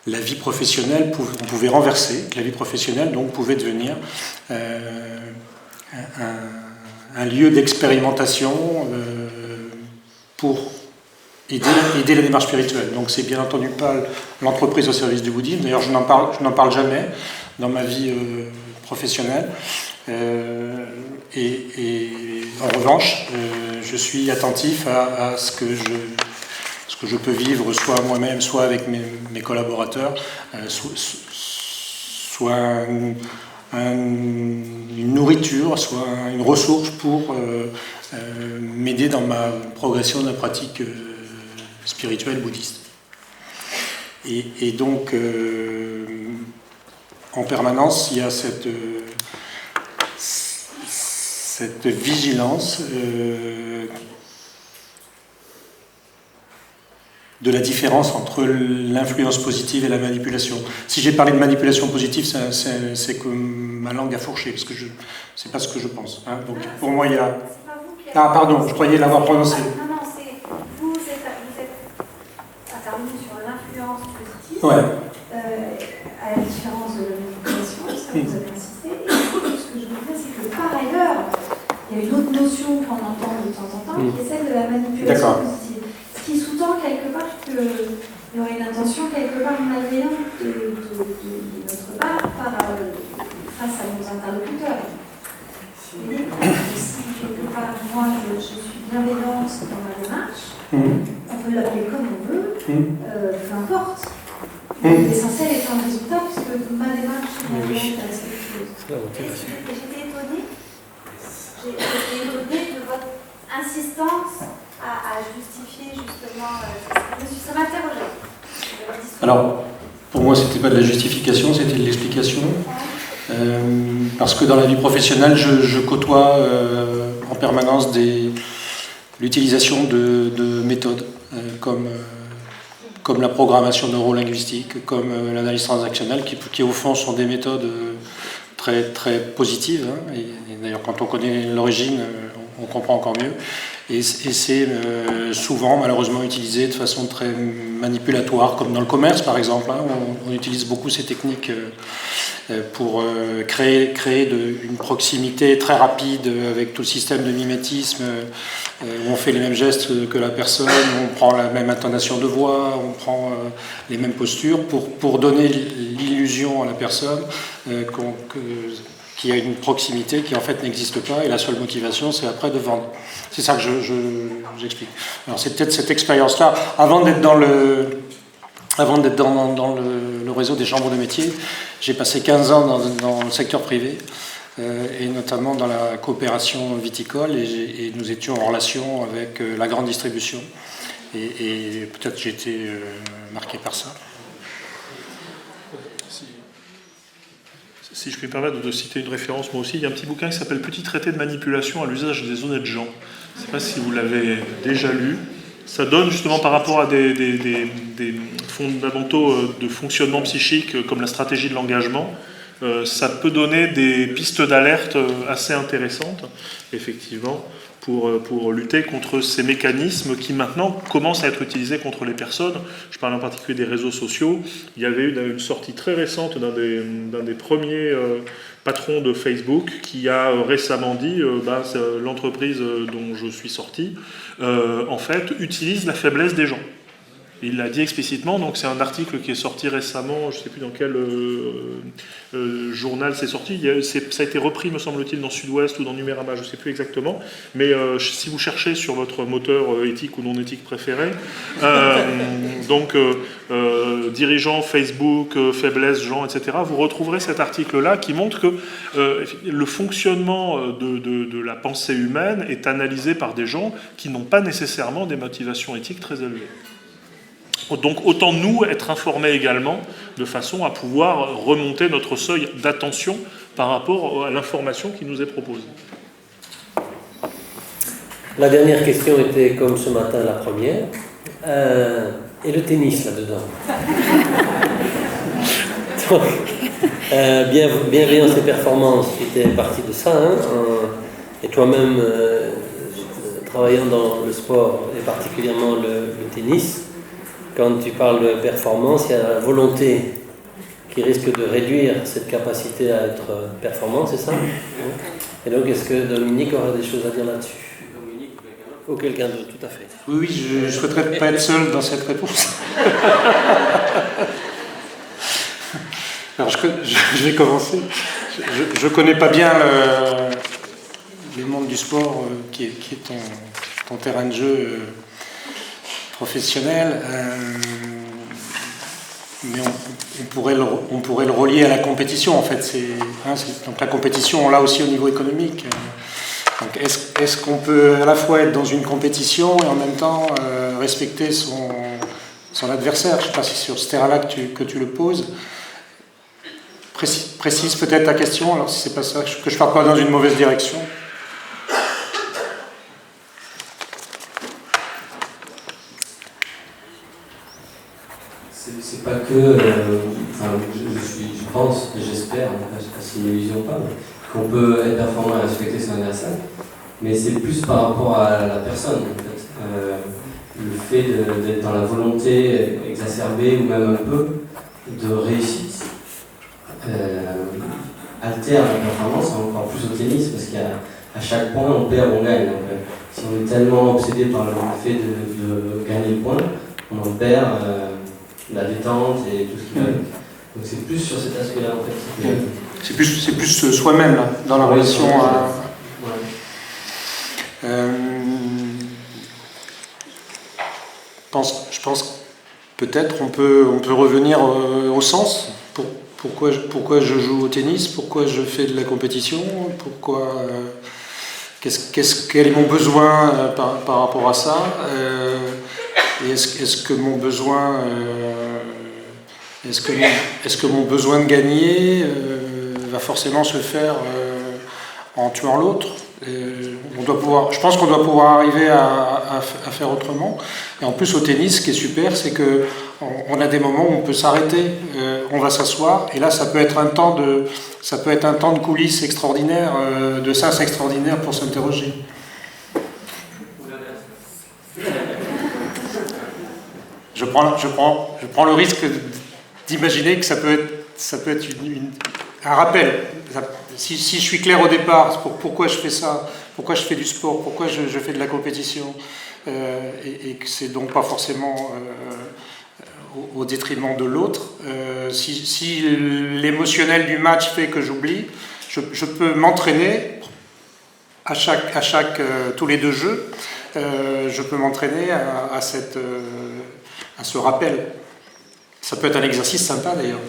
la vie professionnelle, on pouvait renverser, que la vie professionnelle donc pouvait devenir un lieu d'expérimentation pour aider la démarche spirituelle. Donc c'est bien entendu pas l'entreprise au service du bouddhisme. D'ailleurs, je n'en parle jamais dans ma vie professionnelle. Et en revanche, je suis attentif à ce que je peux vivre, soit moi-même, soit avec mes collaborateurs, soit une nourriture, soit une ressource pour m'aider dans ma progression de la pratique spirituelle bouddhiste. Et donc, en permanence, il y a cette vigilance de la différence entre l'influence positive et la manipulation. Si j'ai parlé de manipulation positive, c'est que ma langue a fourché, parce que c'est pas ce que je pense. Hein. Donc pour moi, il y a... Ah pardon, je croyais l'avoir prononcé. Non, c'est vous êtes intervenu sur l'influence positive, ouais. À la différence de la manipulation, ça vous avez insisté. Et ce que je veux dire, c'est que par ailleurs, il y a une autre notion qu'on entend de temps en temps, qui est celle de la manipulation positive. Ce qui sous-tend quelque part qu'il y aurait une intention quelque part malveillante de notre part face à nos interlocuteurs. Si quelque part, moi, je suis bienveillante dans ma démarche, on peut l'appeler comme on veut, peu importe. L'essentiel est un résultat, puisque ma démarche est bienveillante à cette chose. J'étais étonnée de votre insistance à justifier justement. Ça m'interrogeait. Alors, pour moi, c'était pas de la justification, c'était de l'explication. Parce que dans la vie professionnelle, je côtoie en permanence l'utilisation de méthodes comme la programmation neurolinguistique, comme l'analyse transactionnelle, qui au fond sont des méthodes très, très positives. Hein, et d'ailleurs, quand on connaît l'origine, on comprend encore mieux. Et c'est souvent, malheureusement, utilisé de façon très manipulatoire, comme dans le commerce, par exemple. Hein, on utilise beaucoup ces techniques pour créer une proximité très rapide avec tout le système de mimétisme, où on fait les mêmes gestes que la personne, on prend la même intonation de voix, on prend les mêmes postures, pour donner l'illusion à la personne qu'il y a une proximité qui en fait n'existe pas, et la seule motivation c'est après de vendre. C'est ça que j'explique. Alors c'est peut-être cette expérience-là, avant d'être dans le réseau des chambres de métiers, j'ai passé 15 ans dans le secteur privé, et notamment dans la coopération viticole, et nous étions en relation avec la grande distribution, et peut-être j'ai été marqué par ça. Si je puis me permettre de citer une référence, moi aussi, il y a un petit bouquin qui s'appelle « Petit traité de manipulation à l'usage des honnêtes gens ». Je ne sais pas si vous l'avez déjà lu. Ça donne justement par rapport à des fondamentaux de fonctionnement psychique comme la stratégie de l'engagement, ça peut donner des pistes d'alerte assez intéressantes, effectivement, pour lutter contre ces mécanismes qui maintenant commencent à être utilisés contre les personnes. Je parle en particulier des réseaux sociaux. Il y avait eu une sortie très récente d'un des premiers patrons de Facebook qui a récemment dit l'entreprise dont je suis sorti, en fait, utilise la faiblesse des gens. Il l'a dit explicitement, donc c'est un article qui est sorti récemment, je ne sais plus dans quel journal c'est sorti, ça a été repris, me semble-t-il, dans Sud-Ouest ou dans Numérama, je ne sais plus exactement, mais si vous cherchez sur votre moteur éthique ou non éthique préféré, dirigeants Facebook, faiblesse, gens, etc., vous retrouverez cet article-là qui montre que le fonctionnement de la pensée humaine est analysé par des gens qui n'ont pas nécessairement des motivations éthiques très élevées. Donc autant nous être informés également de façon à pouvoir remonter notre seuil d'attention par rapport à l'information qui nous est proposée. La dernière question était comme ce matin la première. Et le tennis là-dedans. Donc, bienveillance et performance, c'était partie de ça. Hein, et toi-même, travaillant dans le sport et particulièrement le tennis, quand tu parles de performance, il y a la volonté qui risque de réduire cette capacité à être performant, c'est ça ? Et donc, est-ce que Dominique aurait des choses à dire là-dessus ? Ou quelqu'un d'autre, tout à fait. Oui, je ne souhaiterais pas être seul dans cette réponse. Alors, je vais commencer. Je ne connais pas bien le monde du sport, qui est ton terrain de jeu professionnel. Mais on pourrait le relier à la compétition, en fait. Donc la compétition, on l'a aussi au niveau économique. Donc est-ce qu'on peut à la fois être dans une compétition et en même temps respecter son adversaire? Je ne sais pas si sur ce terrain-là que tu le poses. Précise peut-être ta question, alors si c'est pas ça, que je ne parte pas dans une mauvaise direction. C'est pas que, je pense, et j'espère, je ne sais pas si c'est une illusion ou pas, qu'on peut être performant et respecter son adversaire, mais c'est plus par rapport à la personne, en fait. Le fait d'être dans la volonté exacerbée ou même un peu de réussite altère la performance, encore plus au tennis, parce qu'à chaque point on perd ou on gagne. Donc, si on est tellement obsédé par le fait de gagner le point, on en perd la détente et tout ce qui va avec. Donc c'est plus sur cet aspect-là en fait. C'est plus soi-même là, dans la relation à... Je pense peut-être on peut revenir au sens. Pourquoi je joue au tennis? Pourquoi je fais de la compétition? Quel est mon besoin par rapport à ça? Et est-ce que mon besoin de gagner va forcément se faire en tuant l'autre? Je pense qu'on doit pouvoir arriver à faire autrement. Et en plus au tennis, ce qui est super, c'est que on a des moments où on peut s'arrêter, on va s'asseoir, et là ça peut être un temps de coulisses extraordinaires, de sens extraordinaire pour s'interroger. Je prends le risque d'imaginer que ça peut être un rappel. Si je suis clair au départ, pourquoi je fais ça, pourquoi je fais du sport, pourquoi je fais de la compétition, et que c'est donc pas forcément au détriment de l'autre. Si l'émotionnel du match fait que j'oublie, je peux m'entraîner à chaque tous les 2 jeux. Je peux m'entraîner à ce rappel. Ça peut être un exercice sympa d'ailleurs.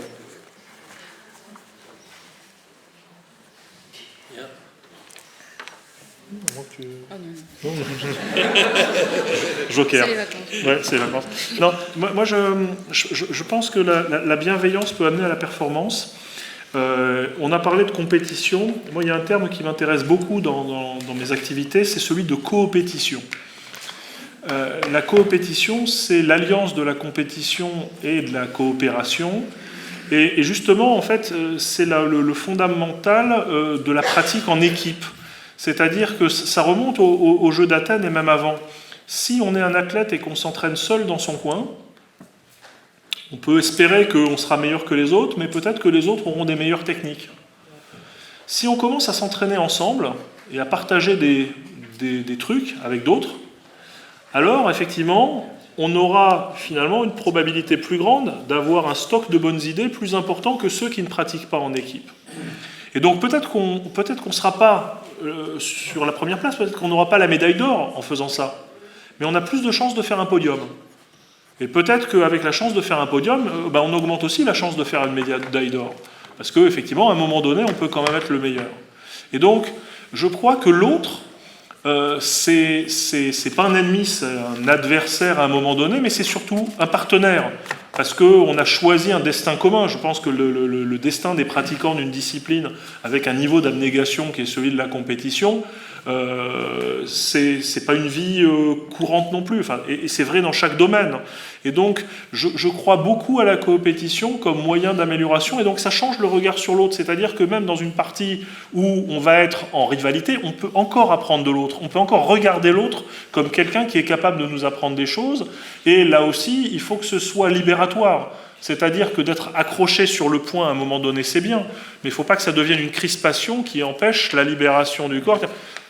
Joker. Ouais, c'est les vacances. Non, moi je pense que la bienveillance peut amener à la performance. On a parlé de compétition. Moi, il y a un terme qui m'intéresse beaucoup dans mes activités, c'est celui de coopétition. La coopétition, c'est l'alliance de la compétition et de la coopération. Et justement, en fait, c'est le fondamental de la pratique en équipe. C'est-à-dire que ça remonte au jeu d'Athènes et même avant. Si on est un athlète et qu'on s'entraîne seul dans son coin, on peut espérer qu'on sera meilleur que les autres, mais peut-être que les autres auront des meilleures techniques. Si on commence à s'entraîner ensemble et à partager des trucs avec d'autres, alors effectivement, on aura finalement une probabilité plus grande d'avoir un stock de bonnes idées plus important que ceux qui ne pratiquent pas en équipe. Et donc peut-être qu'on ne sera pas sur la première place, peut-être qu'on n'aura pas la médaille d'or en faisant ça, mais on a plus de chances de faire un podium. Et peut-être qu'avec la chance de faire un podium, on augmente aussi la chance de faire une médaille d'or. Parce qu'effectivement, à un moment donné, on peut quand même être le meilleur. Et donc, je crois que l'autre, c'est pas un ennemi, c'est un adversaire à un moment donné, mais c'est surtout un partenaire. Parce qu'on a choisi un destin commun. Je pense que le destin des pratiquants d'une discipline, avec un niveau d'abnégation qui est celui de la compétition, c'est pas une vie courante non plus. Enfin, et c'est vrai dans chaque domaine. Et donc, je crois beaucoup à la coopétition comme moyen d'amélioration. Et donc, ça change le regard sur l'autre. C'est-à-dire que même dans une partie où on va être en rivalité, on peut encore apprendre de l'autre. On peut encore regarder l'autre comme quelqu'un qui est capable de nous apprendre des choses. Et là aussi, il faut que ce soit libératoire. C'est-à-dire que d'être accroché sur le point à un moment donné, c'est bien, mais il ne faut pas que ça devienne une crispation qui empêche la libération du corps.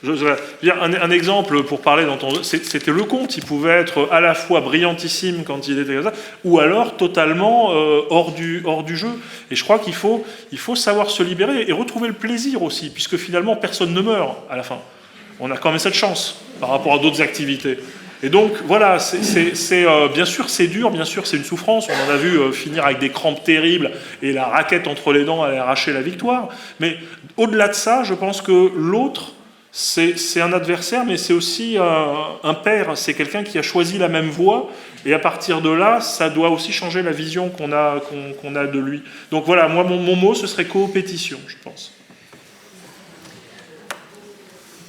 Un exemple pour parler c'était Lecomte, il pouvait être à la fois brillantissime quand il était comme ça, ou alors totalement hors du jeu. Et je crois qu'il faut savoir se libérer et retrouver le plaisir aussi, puisque finalement personne ne meurt à la fin. On a quand même cette chance par rapport à d'autres activités. Et donc voilà, bien sûr c'est dur, bien sûr c'est une souffrance, on en a vu finir avec des crampes terribles et la raquette entre les dents allait arracher la victoire, mais au-delà de ça, je pense que l'autre, c'est un adversaire, mais c'est aussi un père, c'est quelqu'un qui a choisi la même voie, et à partir de là, ça doit aussi changer la vision qu'on a de lui. Donc voilà, moi mon mot ce serait coopétition, je pense.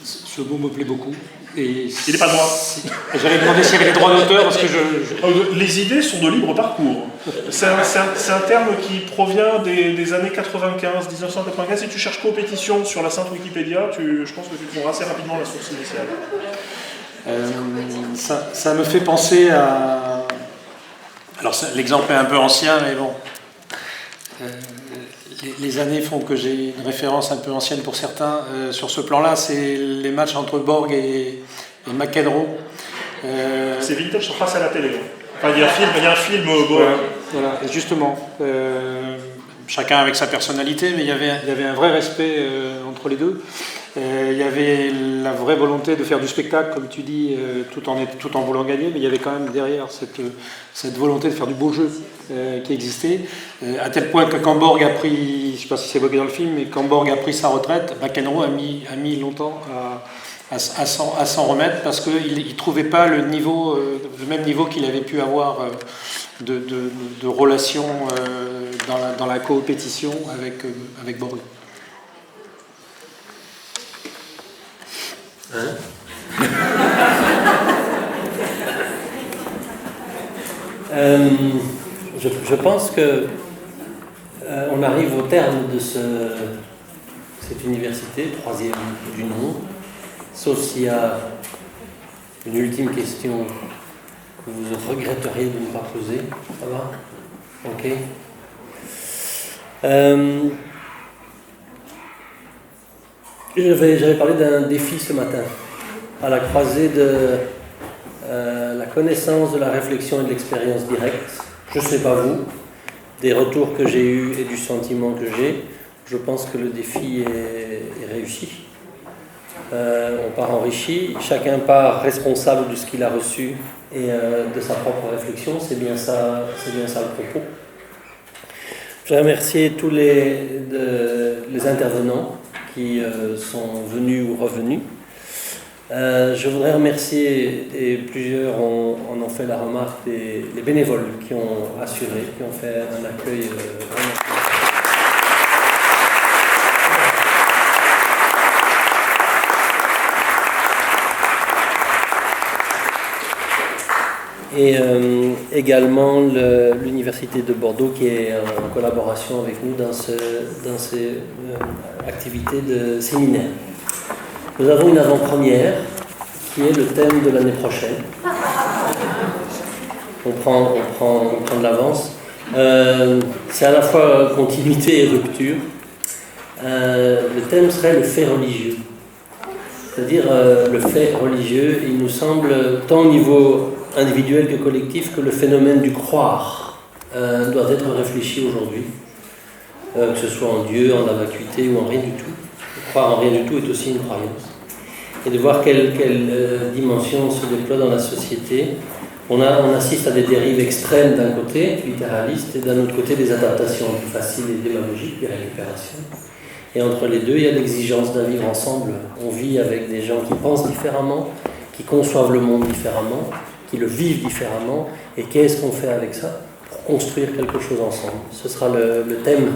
Ce mot me plaît beaucoup. Et il n'est pas de moi. J'allais demander s'il y avait les droits d'auteur parce que Les idées sont de libre parcours. C'est un terme qui provient des années 95, 1995. Si tu cherches coopétition sur la sainte Wikipédia, je pense que tu trouveras assez rapidement la source initiale. Ça me fait penser à... Alors l'exemple est un peu ancien, mais bon. Les années font que j'ai une référence un peu ancienne pour certains. Sur ce plan-là, c'est les matchs entre Borg et McEnroe. C'est vintage, ça passe à la télé. Enfin, il y a un film voilà, et justement. Chacun avec sa personnalité, mais il y avait un vrai respect entre les deux. Il y avait la vraie volonté de faire du spectacle, comme tu dis, tout en voulant gagner, mais il y avait quand même derrière cette volonté de faire du beau jeu qui existait, à tel point que quand Borg a pris, je ne sais pas si c'est évoqué dans le film, mais quand Borg a pris sa retraite, McEnroe a mis longtemps à s'en remettre parce qu'il ne trouvait pas le même niveau qu'il avait pu avoir de relation dans la coopétition avec Borg. Je pense que on arrive au terme de cette université, 3e du nom, sauf s'il y a une ultime question que vous regretteriez de ne pas poser. Ça va? Ok. J'avais parlé d'un défi ce matin, à la croisée de la connaissance, de la réflexion et de l'expérience directe. Je ne sais pas vous, des retours que j'ai eus et du sentiment que j'ai, je pense que le défi est réussi. On part enrichi, chacun part responsable de ce qu'il a reçu et de sa propre réflexion, c'est bien ça le propos. Je voudrais remercier tous les intervenants qui sont venus ou revenus. Je voudrais remercier, et plusieurs en ont fait la remarque, les bénévoles qui ont assuré, qui ont fait un accueil et également l'Université de Bordeaux qui est en collaboration avec nous dans ces activités de séminaire. Nous avons une avant-première qui est le thème de l'année prochaine. On prend de l'avance. C'est à la fois continuité et rupture. Le thème serait le fait religieux. C'est-à-dire le fait religieux, il nous semble, tant au niveau individuel que collectif, que le phénomène du croire doit être réfléchi aujourd'hui, que ce soit en Dieu, en la vacuité ou en rien du tout. Croire en rien du tout est aussi une croyance. Et de voir quelle dimension se déploie dans la société. On assiste à des dérives extrêmes d'un côté, littéralistes, et d'un autre côté des adaptations plus faciles et démagogiques, des récupérations. Et entre les deux, il y a l'exigence d'un vivre ensemble. On vit avec des gens qui pensent différemment, qui conçoivent le monde différemment, qui le vivent différemment. Et qu'est-ce qu'on fait avec ça pour construire quelque chose ensemble? Ce sera le thème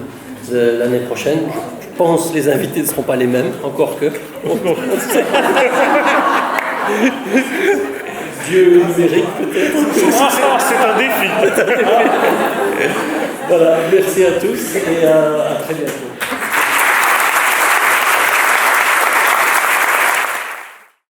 de l'année prochaine. Je pense que les invités ne seront pas les mêmes, encore que. Dieu numérique peut-être. C'est un défi. Voilà, merci à tous et à très bientôt.